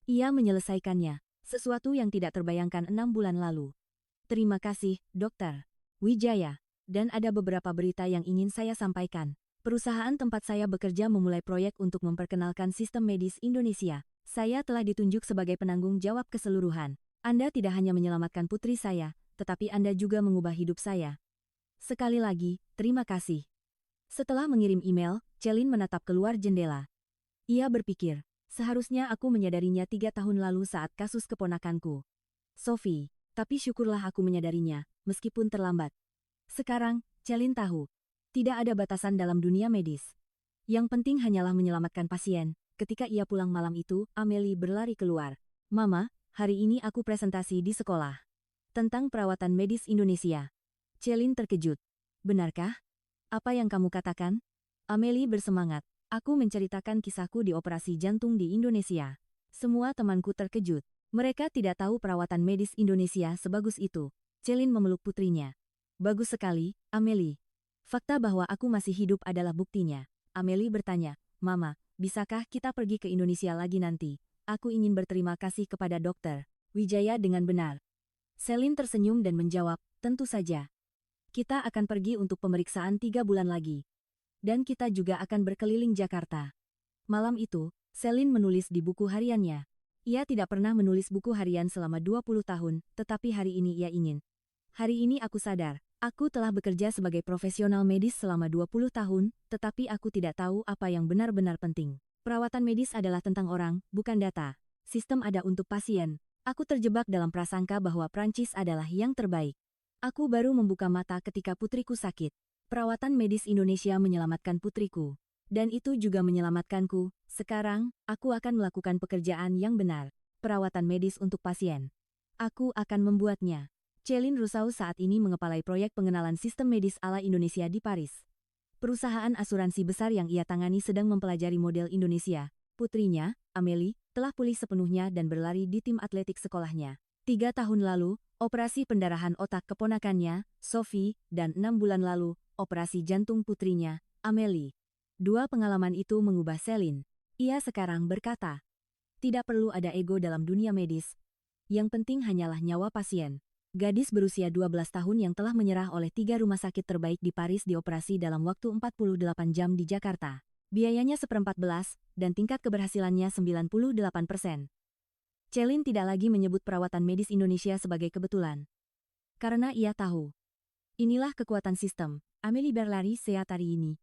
A: Ia menyelesaikannya, sesuatu yang tidak terbayangkan 6 bulan lalu. Terima kasih, Dokter Wijaya. Dan ada beberapa berita yang ingin saya sampaikan. Perusahaan tempat saya bekerja memulai proyek untuk memperkenalkan sistem medis Indonesia. Saya telah ditunjuk sebagai penanggung jawab keseluruhan. Anda tidak hanya menyelamatkan putri saya, tetapi Anda juga mengubah hidup saya. Sekali lagi, terima kasih. Setelah mengirim email, Celine menatap keluar jendela. Ia berpikir, seharusnya aku menyadarinya 3 tahun lalu saat kasus keponakanku, Sophie. Tapi syukurlah aku menyadarinya, meskipun terlambat. Sekarang, Celine tahu, tidak ada batasan dalam dunia medis. Yang penting hanyalah menyelamatkan pasien. Ketika ia pulang malam itu, Amelie berlari keluar. Mama, hari ini aku presentasi di sekolah. Tentang perawatan medis Indonesia. Celine terkejut. Benarkah? Apa yang kamu katakan? Amelie bersemangat. Aku menceritakan kisahku di operasi jantung di Indonesia. Semua temanku terkejut. Mereka tidak tahu perawatan medis Indonesia sebagus itu. Celine memeluk putrinya. Bagus sekali, Amelie. Fakta bahwa aku masih hidup adalah buktinya. Amelie bertanya, Mama, bisakah kita pergi ke Indonesia lagi nanti? Aku ingin berterima kasih kepada Dokter Wijaya dengan benar. Celine tersenyum dan menjawab, tentu saja. Kita akan pergi untuk pemeriksaan 3 bulan lagi. Dan kita juga akan berkeliling Jakarta. Malam itu, Celine menulis di buku hariannya. Ia tidak pernah menulis buku harian selama 20 tahun, tetapi hari ini ia ingin. Hari ini aku sadar, aku telah bekerja sebagai profesional medis selama 20 tahun, tetapi aku tidak tahu apa yang benar-benar penting. Perawatan medis adalah tentang orang, bukan data. Sistem ada untuk pasien. Aku terjebak dalam prasangka bahwa Prancis adalah yang terbaik. Aku baru membuka mata ketika putriku sakit. Perawatan medis Indonesia menyelamatkan putriku. Dan itu juga menyelamatkanku. Sekarang, aku akan melakukan pekerjaan yang benar. Perawatan medis untuk pasien. Aku akan membuatnya. Céline Rousseau saat ini mengepalai proyek pengenalan sistem medis ala Indonesia di Paris. Perusahaan asuransi besar yang ia tangani sedang mempelajari model Indonesia. Putrinya, Amélie, telah pulih sepenuhnya dan berlari di tim atletik sekolahnya. 3 tahun lalu, operasi pendarahan otak keponakannya, Sophie, dan 6 bulan lalu, operasi jantung putrinya, Amélie. 2 pengalaman itu mengubah Céline. Ia sekarang berkata, tidak perlu ada ego dalam dunia medis. Yang penting hanyalah nyawa pasien. Gadis berusia 12 tahun yang telah menyerah oleh 3 rumah sakit terbaik di Paris dioperasi dalam waktu 48 jam di Jakarta. Biayanya 1/14, dan tingkat keberhasilannya 98%. Céline tidak lagi menyebut perawatan medis Indonesia sebagai kebetulan. Karena ia tahu. Inilah kekuatan sistem. Amélie berlari sehat hari ini.